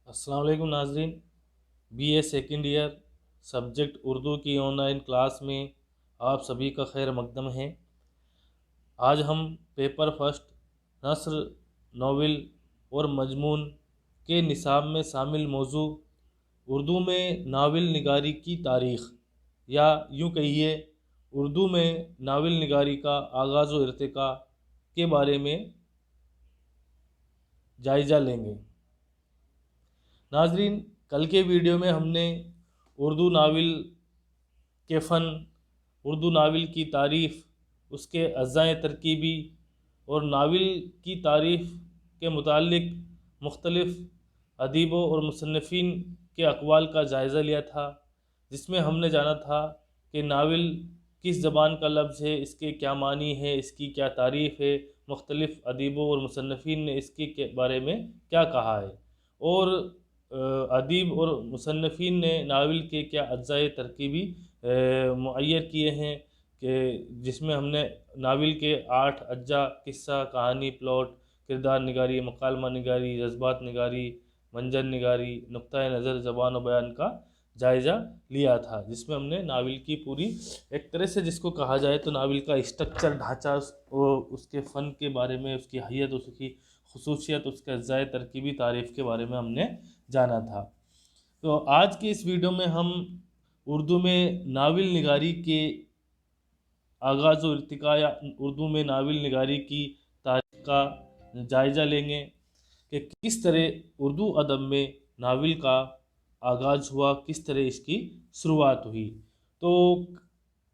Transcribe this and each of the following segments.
السلام علیکم ناظرین، B A second year subject Urdu کی آن لائن کلاس میں آپ سبھی کا خیر مقدم ہے۔ آج ہم پیپر فرسٹ نثر، ناول اور مضمون کے نصاب میں شامل موضوع اردو میں ناول نگاری کی تاریخ، یا یوں کہیے اردو میں ناول نگاری کا آغاز و ارتقاء کے بارے میں جائزہ لیں گے۔ ناظرین، کل کے ویڈیو میں ہم نے اردو ناول کے فن، اردو ناول کی تعریف، اس کے اجزاء ترکیبی اور ناول کی تعریف کے متعلق مختلف ادیبوں اور مصنفین کے اقوال کا جائزہ لیا تھا، جس میں ہم نے جانا تھا کہ ناول کس زبان کا لفظ ہے، اس کے کیا معنی ہے، اس کی کیا تعریف ہے، مختلف ادیبوں اور مصنفین نے اس کے بارے میں کیا کہا ہے، اور ادیب اور مصنفین نے ناول کے کیا اجزاء ترکیبی معین کیے ہیں، کہ جس میں ہم نے ناول کے 8 اجزاء قصہ، کہانی، پلاٹ، کردار نگاری، مکالمہ نگاری، جذبات نگاری، منظر نگاری، نقطۂ نظر، زبان و بیان کا جائزہ لیا تھا، جس میں ہم نے ناول کی پوری ایک طرح سے جس کو کہا جائے تو ناول کا اسٹرکچر، ڈھانچہ، اس کے فن کے بارے میں، اس کی حیت، اس کی خصوصیت، اس کے اجزاء ترکیبی تعریف کے بارے میں ہم نے جانا تھا۔ تو آج کی اس ویڈیو میں ہم اردو میں ناول نگاری کے آغاز و ارتقاء یا اردو میں ناول نگاری کی تاریخ کا جائزہ لیں گے کہ کس طرح اردو ادب میں ناول کا آغاز ہوا، کس طرح اس کی شروعات ہوئی۔ تو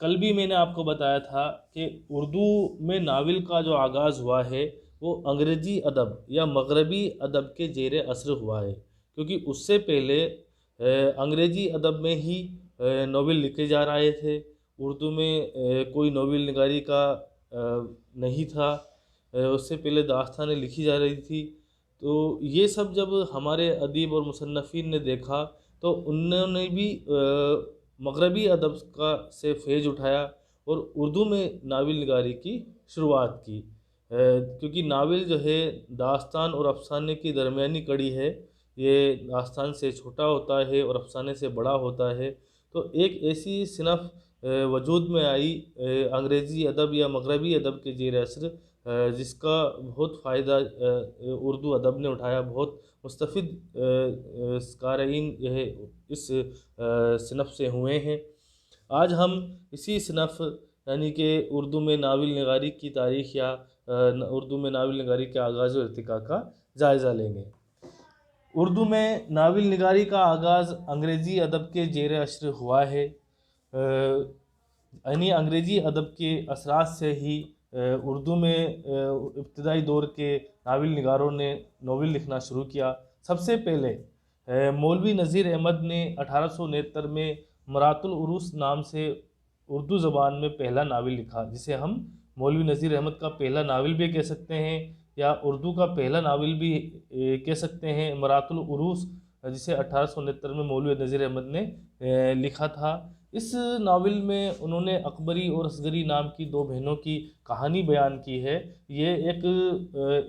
کل بھی میں نے آپ کو بتایا تھا کہ اردو میں ناول کا جو آغاز ہوا ہے وہ انگریزی ادب یا مغربی ادب کے زیر اثر ہوا ہے، کیونکہ اس سے پہلے انگریزی ادب میں ہی ناول لکھے جا رہے تھے، اردو میں کوئی ناول نگاری کا نہیں تھا، اس سے پہلے داستانیں لکھی جا رہی تھی۔ تو یہ سب جب ہمارے ادیب اور مصنفین نے دیکھا تو انہوں نے بھی مغربی ادب کا سے فیض اٹھایا اور اردو میں ناول نگاری کی شروعات کی، کیونکہ ناول جو ہے داستان اور افسانے کی درمیانی کڑی ہے، یہ داستان سے چھوٹا ہوتا ہے اور افسانے سے بڑا ہوتا ہے۔ تو ایک ایسی صنف وجود میں آئی انگریزی ادب یا مغربی ادب کے زیر اثر، جس کا بہت فائدہ اردو ادب نے اٹھایا، بہت مستفید قارئین جو ہے اس صنف سے ہوئے ہیں۔ آج ہم اسی صنف یعنی کہ اردو میں ناول نگاری کی تاریخ یا اردو میں ناول نگاری کے آغاز و ارتقاء کا جائزہ لیں گے۔ اردو میں ناول نگاری کا آغاز انگریزی ادب کے زیر اثر ہوا ہے، یعنی انگریزی ادب کے اثرات سے ہی اردو میں ابتدائی دور کے ناول نگاروں نے ناول لکھنا شروع کیا۔ سب سے پہلے مولوی نذیر احمد نے 1869 میں مرات العروس نام سے اردو زبان میں پہلا ناول لکھا، جسے ہم مولوی نذیر احمد کا پہلا ناول بھی کہہ سکتے ہیں یا اردو کا پہلا ناول بھی کہہ سکتے ہیں، مرات العروس، جسے 1869 میں مولوی نذیر احمد نے لکھا تھا۔ اس ناول میں انہوں نے اکبری اور اصغری نام کی 2 بہنوں کی کہانی بیان کی ہے۔ یہ ایک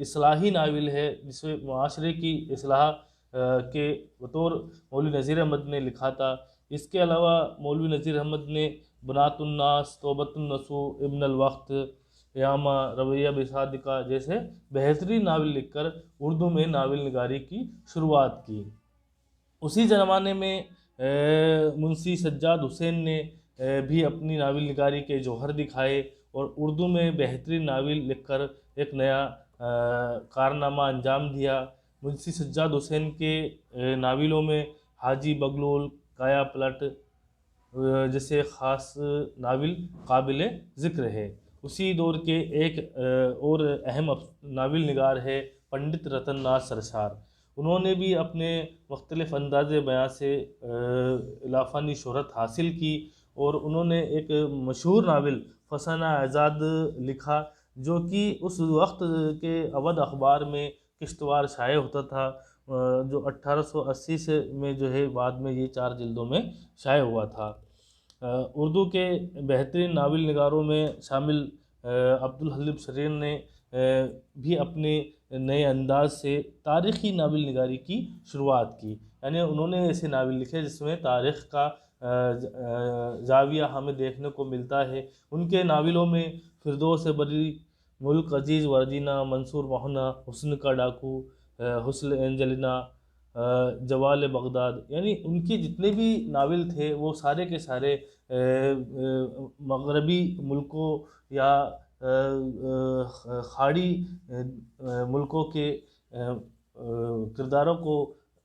اصلاحی ناول ہے، جسے معاشرے کی اصلاح کے بطور مولوی نذیر احمد نے لکھا تھا۔ اس کے علاوہ مولوی نذیر احمد نے بنات الناس، توبۃ النصوح، ابن الوقت، یامہ، رویہ بصادقہ جیسے بہترین ناول لکھ کر اردو میں ناول نگاری کی شروعات کی۔ اسی زمانے میں منشی سجاد حسین نے بھی اپنی ناول نگاری کے جوہر دکھائے اور اردو میں بہترین ناول لکھ کر ایک نیا کارنامہ انجام دیا۔ منشی سجاد حسین کے ناولوں میں حاجی بغلول، کایا پلٹ جیسے خاص ناول قابل ذکر ہے۔ اسی دور کے ایک اور اہم ناول نگار ہے پنڈت رتن ناتھ سرشار۔ انہوں نے بھی اپنے مختلف انداز بیاں سے لافانی شہرت حاصل کی اور انہوں نے ایک مشہور ناول فسانہ اعزاد لکھا، جو کہ اس وقت کے اودھ اخبار میں قسطوار شائع ہوتا تھا، جو 1880 سے میں جو ہے بعد میں یہ 4 جلدوں میں شائع ہوا تھا۔ اردو کے بہترین ناول نگاروں میں شامل عبدالحلیم شرین نے بھی اپنے نئے انداز سے تاریخی ناول نگاری کی شروعات کی. یعنی انہوں نے ایسے ناول لکھے جس میں تاریخ کا زاویہ ہمیں دیکھنے کو ملتا ہے. ان کے ناولوں میں فردوس بری، ملک عزیز ورجینا، منصور مہنا، حسن کا ڈاکو، حسن اینجلینا، جوال بغداد، یعنی ان کے جتنے بھی ناول تھے وہ سارے کے سارے مغربی ملکوں یا خاڑی ملکوں کے کرداروں کو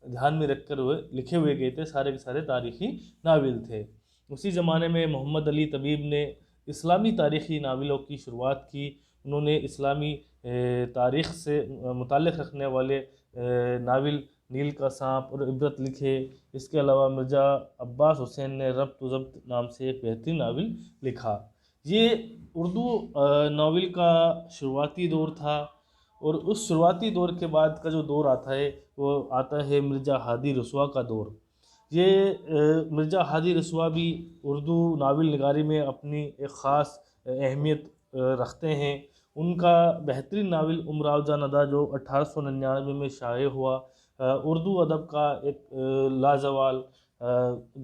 دھیان میں رکھ کر لکھے ہوئے گئے تھے. سارے کے سارے تاریخی ناول تھے. اسی زمانے میں محمد علی طبیب نے اسلامی تاریخی ناولوں کی شروعات کی. انہوں نے اسلامی تاریخ سے متعلق رکھنے والے ناول نیل کا سانپ اور عبرت لکھے. اس کے علاوہ مرزا عباس حسین نے ربط و ضبط نام سے ایک بہترین ناول لکھا. یہ اردو ناول کا شروعاتی دور تھا. اور اس شروعاتی دور کے بعد کا جو دور آتا ہے وہ آتا ہے مرزا ہادی رسوا کا دور. یہ مرزا ہادی رسوا بھی اردو ناول نگاری میں اپنی ایک خاص اہمیت رکھتے ہیں. ان کا بہترین ناول امراؤ جان ادا جو 1899 میں شائع ہوا، اردو ادب کا ایک لازوال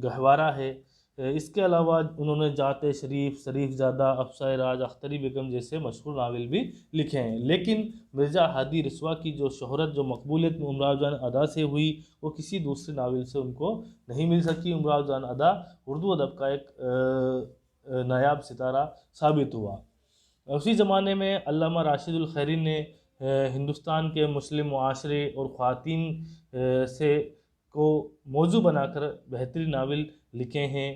گہوارہ ہے. اس کے علاوہ انہوں نے جات شریف، شریف زادہ، افسانۂ راج، اختری بیگم جیسے مشہور ناول بھی لکھے ہیں. لیکن مرزا ہادی رسوا کی جو شہرت، جو مقبولیت امراؤ جان ادا سے ہوئی، وہ کسی دوسرے ناول سے ان کو نہیں مل سکی. امراؤ جان ادا اردو ادب کا ایک نایاب ستارہ ثابت ہوا. اسی زمانے میں علامہ راشد الخیری نے ہندوستان کے مسلم معاشرے اور خواتین سے کو موضوع بنا کر بہترین ناول لکھے ہیں،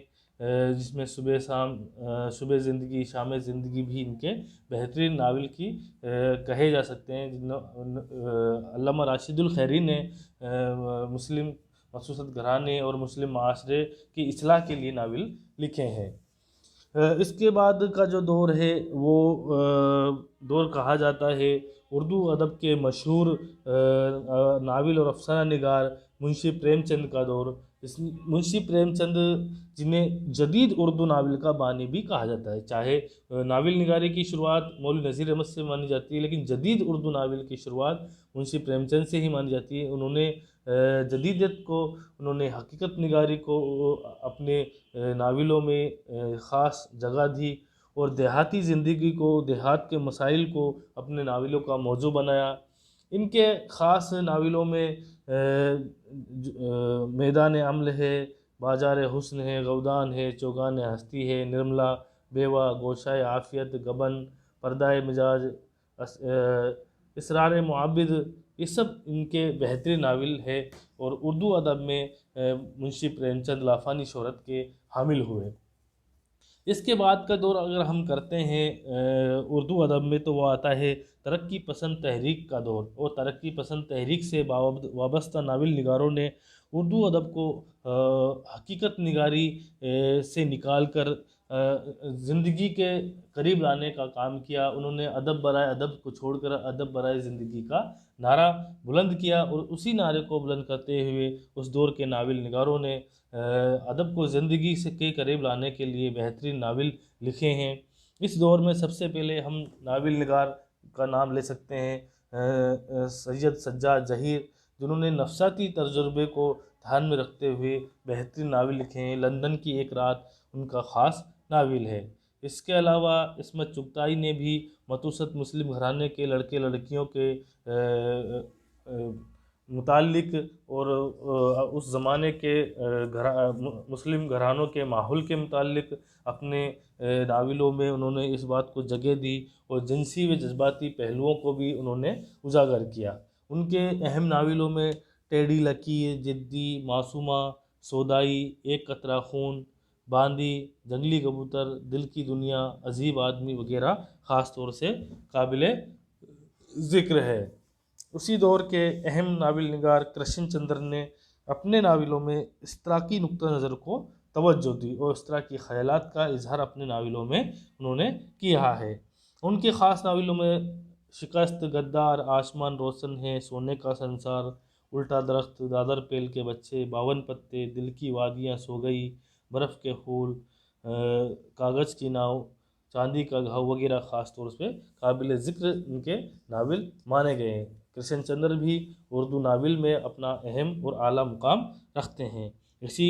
جس میں صبح زندگی، شام زندگی بھی ان کے بہترین ناول کی کہے جا سکتے ہیں. علامہ راشد الخیری نے مسلم مخصوصاً گھرانے اور مسلم معاشرے کی اصلاح کے لیے ناول لکھے ہیں. اس کے بعد کا جو دور ہے وہ دور کہا جاتا ہے اردو ادب کے مشہور ناول اور افسانہ نگار منشی پریم چند کا دور. منشی پریم چند جنہیں جدید اردو ناول کا بانی بھی کہا جاتا ہے. چاہے ناول نگاری کی شروعات مولوی نذیر احمد سے مانی جاتی ہے، لیکن جدید اردو ناول کی شروعات منشی پریم چند سے ہی مانی جاتی ہے. انہوں نے جدیدیت کو، انہوں نے حقیقت نگاری کو اپنے ناولوں میں خاص جگہ دی اور دیہاتی زندگی کو، دیہات کے مسائل کو اپنے ناولوں کا موضوع بنایا. ان کے خاص ناولوں میں میدان عمل ہے، بازار حسن ہے، گودان ہے، چوگان ہستی ہے، نرملا، بیوہ، گوشائے عافیت، گبن، پردۂ مزاج، اسرار معبد، یہ سب ان کے بہترین ناول ہے اور اردو ادب میں منشی پریم چند لافانی شہرت کے حامل ہوئے. اس کے بعد کا دور اگر ہم کرتے ہیں اردو ادب میں تو وہ آتا ہے ترقی پسند تحریک کا دور. اور ترقی پسند تحریک سے وابستہ ناول نگاروں نے اردو ادب کو حقیقت نگاری سے نکال کر زندگی کے قریب لانے کا کام کیا. انہوں نے ادب برائے ادب کو چھوڑ کر ادب برائے زندگی کا نعرہ بلند کیا، اور اسی نعرے کو بلند کرتے ہوئے اس دور کے ناول نگاروں نے ادب کو زندگی سے کے قریب لانے کے لیے بہترین ناول لکھے ہیں. اس دور میں سب سے پہلے ہم ناول نگار کا نام لے سکتے ہیں سید سجاد ظہیر، جنہوں نے نفساتی تجربے کو دھیان میں رکھتے ہوئے بہترین ناول لکھے ہیں. لندن کی ایک رات ان کا خاص ناول ہے. اس کے علاوہ عصمت چغتائی نے بھی متوسط مسلم گھرانے کے لڑکے لڑکیوں کے متعلق اور اس زمانے کے مسلم گھرانوں کے ماحول کے متعلق اپنے ناولوں میں انہوں نے اس بات کو جگہ دی اور جنسی و جذباتی پہلوؤں کو بھی انہوں نے اجاگر کیا. ان کے اہم ناولوں میں ٹیڑھی لکیر، جدی، معصومہ، سودائی، ایک قطرہ خون، باندی، جنگلی کبوتر، دل کی دنیا، عجیب آدمی وغیرہ خاص طور سے قابل ذکر ہے. اسی دور کے اہم ناول نگار کرشن چندر نے اپنے ناولوں میں اشتراکی نقطہ نظر کو توجہ دی اور اس طرح کی خیالات کا اظہار اپنے ناولوں میں انہوں نے کیا ہے. ان کے خاص ناولوں میں شکست، غدار، آسمان روشن ہے، سونے کا سنسار، الٹا درخت، دادر پیل کے بچے، 52 پتے، دل کی وادیاں سو گئی، برف کے پھول، کاغذ کی ناؤ، چاندی کا گھاؤ وغیرہ خاص طور پہ قابل ذکر ان کے ناول مانے گئے ہیں۔ کرشن چندر بھی اردو ناول میں اپنا اہم اور اعلیٰ مقام رکھتے ہیں۔ اسی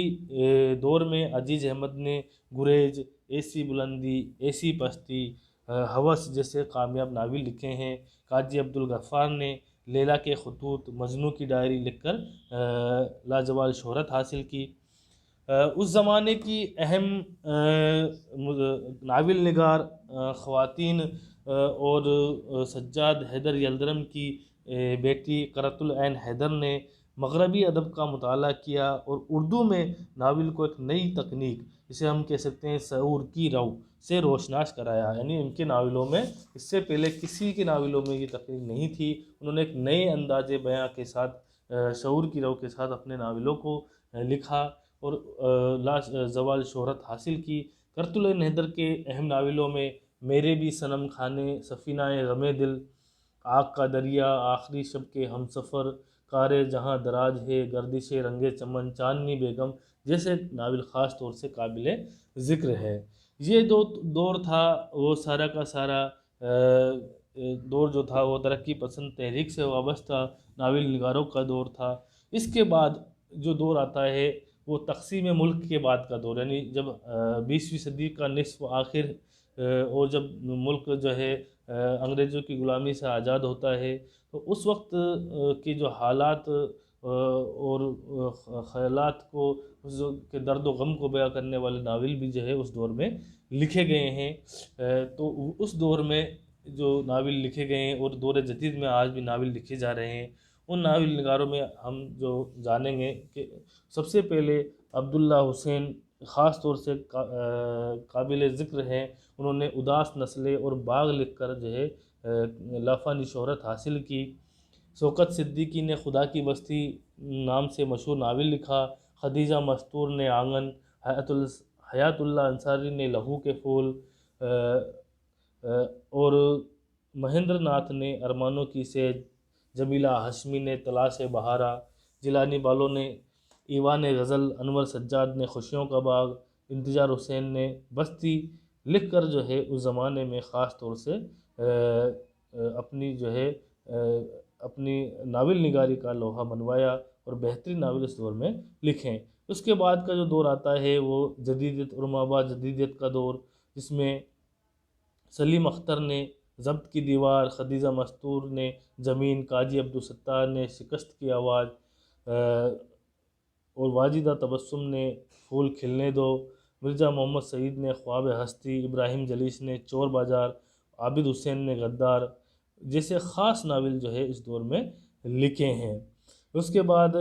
دور میں عزیز احمد نے گریز، ایسی بلندی، ایسی پستی، ہوس جیسے کامیاب ناول لکھے ہیں۔ قاضی عبدالغفار نے لیلا کے خطوط، مجنوں کی ڈائری لکھ کر لاجوال شہرت حاصل کی۔ اس زمانے کی اہم ناول نگار خواتین اور سجاد حیدر یلدرم کی بیٹی قرۃ العین حیدر نے مغربی ادب کا مطالعہ کیا اور اردو میں ناول کو ایک نئی تکنیک، جسے ہم کہہ سکتے ہیں شعور کی رو سے روشناس کرایا۔ یعنی ان کے ناولوں میں اس سے پہلے کسی کے ناولوں میں یہ تکنیک نہیں تھی۔ انہوں نے ایک نئے انداز بیاں کے ساتھ، شعور کی رو کے ساتھ اپنے ناولوں کو لکھا اور زوال شہرت حاصل کی۔ قرۃ العین حیدر کے اہم ناولوں میں میرے بھی صنم خانے، سفینہ غم دل، آگ کا دریا، آخری شب کے ہم سفر، کار جہاں دراز ہے، گردش رنگ چمن، چاندنی بیگم جیسے ناول خاص طور سے قابل ذکر ہے۔ یہ دور تھا وہ سارا کا سارا دور جو تھا وہ ترقی پسند تحریک سے وابستہ ناول نگاروں کا دور تھا۔ اس کے بعد جو دور آتا ہے وہ تقسیم ملک کے بعد کا دور، یعنی جب 20ویں صدی کا نصف آخر اور جب ملک جو ہے انگریزوں کی غلامی سے آزاد ہوتا ہے، تو اس وقت کی جو حالات اور خیالات کو، اس کے درد و غم کو بیان کرنے والے ناول بھی جو ہے اس دور میں لکھے گئے ہیں۔ تو اس دور میں جو ناول لکھے گئے ہیں اور دور جدید میں آج بھی ناول لکھے جا رہے ہیں، ان ناول نگاروں میں ہم جو جانیں گے کہ سب سے پہلے عبداللہ حسین خاص طور سے قابل ذکر ہیں۔ انہوں نے اداس نسلیں اور باغ لکھ کر جو ہے لافانی شہرت حاصل کی۔ شوکت صدیقی نے خدا کی بستی نام سے مشہور ناول لکھا۔ خدیجہ مستور نے آنگن، حیات اللہ انصاری نے لہو کے پھول، اور مہندر ناتھ نے ارمانوں کی سیج، جمیلہ ہاشمی نے تلاش بہارا، جیلانی بالوں نے ایوان غزل، انور سجاد نے خوشیوں کا باغ، انتظار حسین نے بستی لکھ کر جو ہے اس زمانے میں خاص طور سے اپنی جو ہے اپنی ناول نگاری کا لوہا منوایا اور بہترین ناول اس دور میں لکھیں۔ اس کے بعد کا جو دور آتا ہے وہ جدیدیت اور مابعد جدیدیت کا دور، جس میں سلیم اختر نے ضبط کی دیوار، خدیجہ مستور نے زمین، قاضی عبدالستار نے شکست کی آواز، اور واجدہ تبسم نے پھول کھلنے دو، مرزا محمد سعید نے خواب ہستی، ابراہیم جلیس نے چور بازار، عابد حسین نے غدار جیسے خاص ناول جو ہے اس دور میں لکھے ہیں۔ اس کے بعد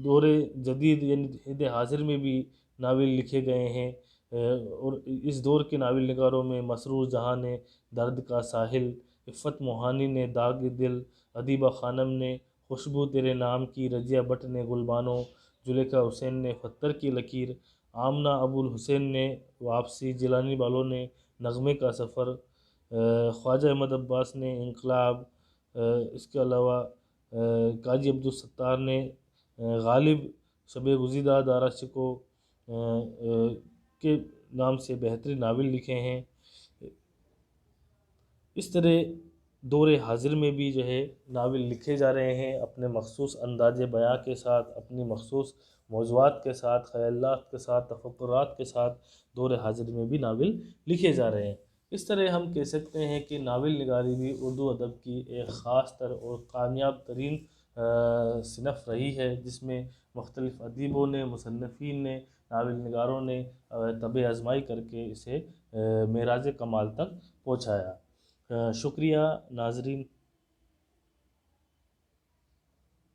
دور جدید یعنی عہد حاضر میں بھی ناول لکھے گئے ہیں، اور اس دور کے ناول نگاروں میں مسرور جہاں نے درد کا ساحل، عفت موہانی نے داغ دل، ادیبہ خانم نے خوشبو تیرے نام کی، رضیہ بٹ نے گلبانو، زلیخا حسین نے پتھر کی لکیر، آمنہ ابو الحسین نے واپسی، جیلانی بالوں نے نغمے کا سفر، خواجہ احمد عباس نے انقلاب، اس کے علاوہ قاضی عبدالستار نے غالب، شب گزیدہ، دارا شکو کے نام سے بہترین ناول لکھے ہیں۔ اس طرح دور حاضر میں بھی جو ہے ناول لکھے جا رہے ہیں، اپنے مخصوص انداز بیاں کے ساتھ، اپنی مخصوص موضوعات کے ساتھ، خیالات کے ساتھ، تفکرات کے ساتھ دور حاضر میں بھی ناول لکھے جا رہے ہیں۔ اس طرح ہم کہہ سکتے ہیں کہ ناول نگاری بھی اردو ادب کی ایک خاص تر اور کامیاب ترین صنف رہی ہے، جس میں مختلف ادیبوں نے، مصنفین نے، ناول نگاروں نے طبع آزمائی کر کے اسے معراج کمال تک پہنچایا۔ شکریہ ناظرین۔